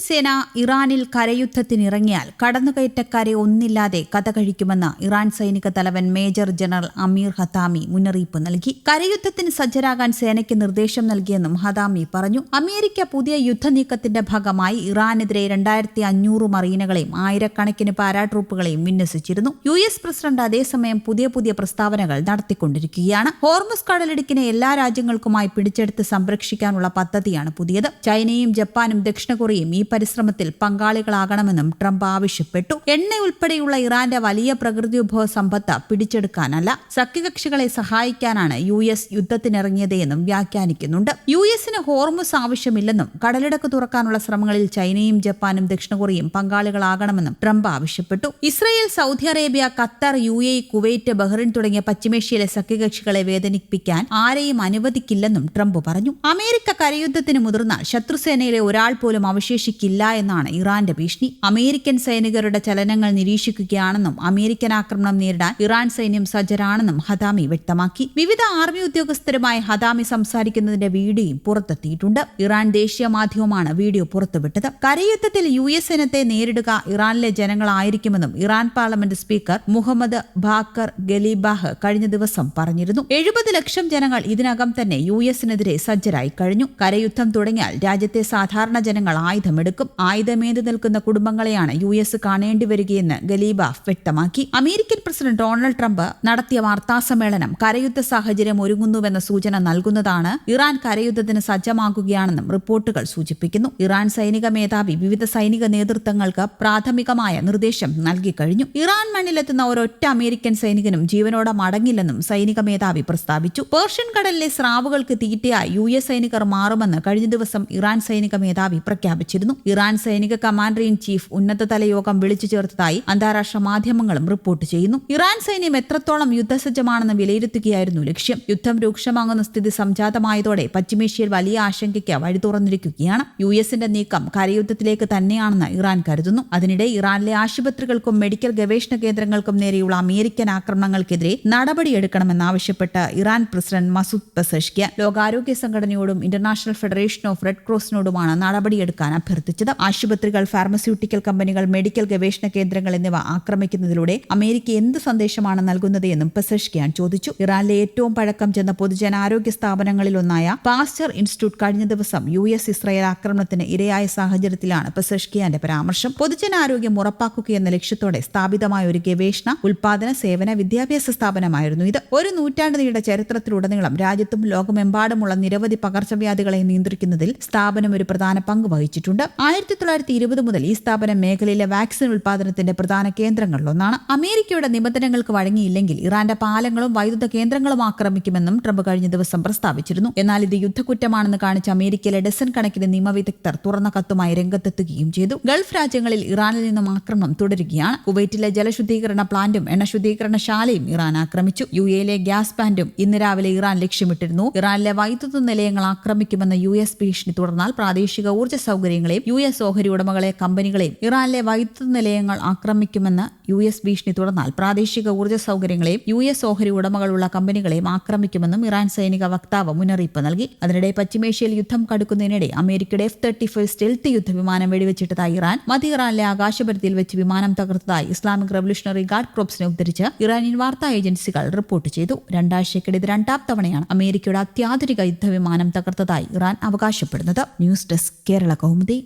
സേന ഇറാനിൽ കരയുദ്ധത്തിനിറങ്ങിയാൽ കടന്നുകയറ്റക്കാരെ ഒന്നില്ലാതെ കഥ കഴിക്കുമെന്ന് ഇറാൻ സൈനിക തലവൻ മേജർ ജനറൽ അമീർ ഹതാമി മുന്നറിയിപ്പ് നൽകി. കരയുദ്ധത്തിന് സജ്ജരാകാൻ സേനയ്ക്ക് നിർദ്ദേശം നൽകിയെന്നും ഹതാമി പറഞ്ഞു. അമേരിക്ക പുതിയ യുദ്ധനീക്കത്തിന്റെ ഭാഗമായി ഇറാനെതിരെ 2500 മറീനുകളെയും ആയിരക്കണക്കിന് പാരാട്രൂപ്പുകളെയും വിന്യസിച്ചിരുന്നു. US പ്രസിഡന്റ് അതേസമയം പുതിയ പ്രസ്താവനകൾ നടത്തിക്കൊണ്ടിരിക്കുകയാണ്. ഹോർമുസ് കടലിടുക്കിനെ എല്ലാ രാജ്യങ്ങൾക്കുമായി പിടിച്ചെടുത്ത് സംരക്ഷിക്കാനുള്ള പദ്ധതിയാണ് പുതിയത്. ചൈനയും ജപ്പാനും ദക്ഷിണ കൊറിയയും ഈ പരിശ്രമത്തിൽ പങ്കാളികളാകണമെന്നും ട്രംപ് ആവശ്യപ്പെട്ടു. എണ്ണ ഉൾപ്പെടെയുള്ള ഇറാന്റെ വലിയ പ്രകൃതിവിഭവ സമ്പത്ത് പിടിച്ചെടുക്കാനല്ല, സഖ്യകക്ഷികളെ സഹായിക്കാനാണ് US യുദ്ധത്തിനിറങ്ങിയത് എന്നും വ്യാഖ്യാനിക്കുന്നുണ്ട്. US-ന് ഹോർമുസ് ആവശ്യമില്ലെന്നും കടലിടുക്ക് തുറക്കാനുള്ള ശ്രമങ്ങളിൽ ചൈനയും ജപ്പാനും ദക്ഷിണ കൊറിയയും പങ്കാളികളാകണമെന്നും ട്രംപ് ആവശ്യപ്പെട്ടു. Israel, Saudi Arabia, Qatar, UAE, Kuwait, Bahrain തുടങ്ങിയ പശ്ചിമേഷ്യയിലെ സഖ്യകക്ഷികളെ വേദനിപ്പിക്കാൻ ആരെയും അനുവദിക്കില്ലെന്നും ട്രംപ് പറഞ്ഞു. അമേരിക്ക കരയുദ്ധത്തിന് മുതിർന്നാൽ ശത്രുസേനയിലെ ഒരാൾ പോലും അവശേഷിക്കില്ല എന്നാണ് ഇറാന്റെ ഭീഷണി. അമേരിക്കൻ സൈനികരുടെ ചലനങ്ങൾ നിരീക്ഷിക്കുകയാണെന്നും അമേരിക്കൻ ആക്രമണം നേരിടാൻ ഇറാൻ സൈന്യം സജ്ജരാണെന്നും ഹതാമി വ്യക്തമാക്കി. വിവിധ ആർമി ഉദ്യോഗസ്ഥരുമായി ഹതാമി സംസാരിക്കുന്നതിന്റെ വീഡിയോയും പുറത്തെത്തിയിട്ടുണ്ട്. ഇറാൻ ദേശീയ മാധ്യമമാണ് വീഡിയോ പുറത്തുവിട്ടത്. കരയുദ്ധത്തിൽ US സൈന്യത്തെ നേരിടുക ഇറാനിലെ ജനങ്ങളായിരിക്കുമെന്നും ഇറാൻ പാർലമെന്റ് സ്പീക്കർ മുഹമ്മദ് ബാക്കർ ഗലീബാഹ് കഴിഞ്ഞ ദിവസം പറഞ്ഞിരുന്നു. 70 ലക്ഷം ജനങ്ങൾ ഇതിനകം തന്നെ US-നെതിരെ സജ്ജരായി കഴിഞ്ഞു. കരയുദ്ധം തുടങ്ങിയാൽ രാജ്യത്തെ സാധാരണ ജനങ്ങൾ ആയുധമെടുക്കും. ആയുധമേന്തി നിൽക്കുന്ന കുടുംബങ്ങളെയാണ് US കാണേണ്ടി വരികയെന്ന് ഗലീബാഫ് വ്യക്തമാക്കി. അമേരിക്കൻ പ്രസിഡന്റ് ഡൊണാൾഡ് ട്രംപ് നടത്തിയ വാർത്താസമ്മേളനം കരയുദ്ധ സാഹചര്യം ഒരുങ്ങുന്നുവെന്ന സൂചന നൽകുന്നതാണ്. ഇറാൻ കരയുദ്ധത്തിന് സജ്ജമാകുകയാണെന്നും റിപ്പോർട്ടുകൾ സൂചിപ്പിക്കുന്നു. ഇറാൻ സൈനിക മേധാവി വിവിധ സൈനിക നേതൃത്വങ്ങൾക്ക് പ്രാഥമികമായ നിർദ്ദേശം നൽകി കഴിഞ്ഞു. ഇറാൻ മണ്ണിലെത്തുന്ന ഒരൊറ്റ അമേരിക്കൻ സൈനികനും ജീവനോടെ മടങ്ങില്ലെന്നും സൈനിക മേധാവി പ്രസ്താവിച്ചു. പേർഷ്യൻ കടലിലെ സ്രാവുകൾക്ക് തീറ്റയായി US സൈനികർ മാറുമെന്ന് കഴിഞ്ഞ ദിവസം ഇറാൻ സൈനിക മേധാവി പ്രഖ്യാപിച്ചിരുന്നു. ഇറാൻ സൈനിക കമാൻഡർ ഇൻ ചീഫ് ഉന്നതതല യോഗം വിളിച്ചു ചേർത്തതായി അന്താരാഷ്ട്ര മാധ്യമങ്ങളും റിപ്പോർട്ട് ചെയ്യുന്നു. ഇറാൻ സൈന്യം എത്രത്തോളം യുദ്ധസജ്ജമാണെന്ന് വിലയിരുത്തുകയായിരുന്നു ലക്ഷ്യം. യുദ്ധം രൂക്ഷമാകുന്ന സ്ഥിതി സംജാതമായതോടെ പശ്ചിമേഷ്യയിൽ വലിയ ആശങ്കയ്ക്ക് വഴി തുറന്നിരിക്കുകയാണ്. US-ന്റെ നീക്കം കരയുദ്ധത്തിലേക്ക് തന്നെയാണെന്ന് ഇറാൻ കരുതുന്നു. അതിനിടെ ഇറാനിലെ ആശുപത്രികൾക്കും മെഡിക്കൽ ഗവേഷണ കേന്ദ്രങ്ങൾക്കും നേരെയുള്ള അമേരിക്കൻ ആക്രമണങ്ങൾക്കെതിരെ നടപടിയെടുക്കണമെന്നാവശ്യപ്പെട്ട് ഇറാൻ പ്രസിഡന്റ് മസൂദ് പെസഷ്കിയാൻ ലോകാരോഗ്യ സംഘടനയോടും ഇന്റർനാഷണൽ ഫെഡറേഷൻ ഓഫ് റെഡ് ക്രോസിനോടുമാണ് നടപടിയെടുക്കാൻ അഭ്യർത്ഥിച്ചത്. ആശുപത്രികൾ, ഫാർമസ്യൂട്ടിക്കൽ കമ്പനികൾ, മെഡിക്കൽ ഗവേഷണ കേന്ദ്രങ്ങൾ എന്നിവ ആക്രമിക്കുന്നതിലൂടെ അമേരിക്ക എന്ത് സന്ദേശമാണ് നൽകുന്നത് എന്നും പെസഷ്കിയാൻ ചോദിച്ചു. ഇറാനിലെ ഏറ്റവും പഴക്കം ചെന്ന പൊതുജനാരോഗ്യ സ്ഥാപനങ്ങളിലൊന്നായ പാസ്റ്റർ ഇൻസ്റ്റിറ്റ്യൂട്ട് കഴിഞ്ഞ ദിവസം US ഇസ്രായേൽ ആക്രമണത്തിന് ഇരയായ സാഹചര്യത്തിലാണ് പെസഷ്കിയാന്റെ പരാമർശം. പൊതുജനാരോഗ്യം ഉറപ്പാക്കുകയെന്ന ലക്ഷ്യത്തോടെ സ്ഥാപിതമായ ഒരു ഗവേഷണ, ഉൽപാദന, സേവന, വിദ്യാഭ്യാസ സ്ഥാപനമായിരുന്നു ഇത്. ഒരു നൂറ്റാണ്ട് നീണ്ട ചരിത്രത്തിലുടനീളം രാജ്യത്തും ലോകമെമ്പാടുമുള്ള നിരവധി പകർച്ചവ്യാധികളെ നിയന്ത്രിക്കുന്നതിൽ സ്ഥാപനം ഒരു പ്രധാന പങ്ക് വഹിച്ചിട്ടുണ്ട്. 1920 മുതൽ ഈ സ്ഥാപനം മേഖലയിലെ വാക്സിൻ ഉൽപാദനത്തിന്റെ പ്രധാന കേന്ദ്രങ്ങളിലൊന്നാണ്. അമേരിക്കയുടെ നിബന്ധനകൾക്ക് വഴങ്ങിയില്ലെങ്കിൽ ഇറാന്റെ പാലങ്ങളും വൈദ്യുത കേന്ദ്രങ്ങളും ആക്രമിക്കുമെന്നും ട്രംപ് കഴിഞ്ഞ ദിവസം പ്രസ്താവിച്ചിരുന്നു. എന്നാൽ ഇത് യുദ്ധക്കുറ്റമാണെന്ന് കാണിച്ച് അമേരിക്കയിലെ ഡസൻ കണക്കിന് നിയമവിദഗ്ധർ തുറന്ന കത്തുമായി രംഗത്തെത്തുകയും ചെയ്തു. ഗൾഫ് രാജ്യങ്ങളിൽ ഇറാനിൽ നിന്നും ആക്രമണം തുടരുകയാണ്. കുവൈറ്റിലെ ജലശുദ്ധീകരണ പ്ലാന്റും എണ്ണ ശുദ്ധീകരണശാലയും ഇറാൻ ആക്രമിച്ചു. UAE-ലെ ഗ്യാസ് പ്ലാന്റും ഇന്ന് രാവിലെ ഇറാൻ ലക്ഷ്യമിട്ടിരുന്നു. ഇറാനിലെ വൈദ്യുത നിലയങ്ങൾ ആക്രമിക്കുമെന്ന US ഭീഷണി തുടർന്നാൽ പ്രാദേശിക ഊർജ്ജ സൗകര്യങ്ങളെയും US ഓഹരി ഉടമകളെ കമ്പനികളെയും ഇറാനിലെ വൈദ്യുത നിലയങ്ങൾ ആക്രമിക്കുമെന്ന് US ഭീഷണി തുടർന്നാൽ പ്രാദേശിക ഊർജ്ജ സൗകര്യങ്ങളെയും US ഓഹരി ഉടമകളുള്ള കമ്പനികളെയും ആക്രമിക്കുമെന്നും ഇറാൻ സൈനിക വക്താവ് മുന്നറിയിപ്പ് നൽകി. അതിനിടെ പശ്ചിമേഷ്യയിൽ യുദ്ധം കടുക്കുന്നതിനിടെ അമേരിക്കയുടെ F-35 സ്റ്റെൽത്ത് യുദ്ധവിമാനം വെടിവെച്ചിട്ടതായി ഇറാൻ. മധ്യ ഇറാനിലെ ആകാശപരിധിയിൽ വെച്ച് വിമാനം തകർത്തതായി ഇസ്ലാമിക് റവല്യൂഷണറി ഗാർഡ് കോർപ്സിനെ ഉദ്ധരിച്ച് ഇറാനിയൻ വാർത്താ ഏജൻസികൾ റിപ്പോർട്ട് ചെയ്തു. രണ്ടാഴ്ചയ്ക്കിടെ ഇത് 2ാം തവണയാണ് അമേരിക്കയുടെ അത്യാധുനിക യുദ്ധവിമാനം തകർത്തതായി ഇറാൻ അവകാശപ്പെടുന്നത്. News desk, Kerala Kaumudi.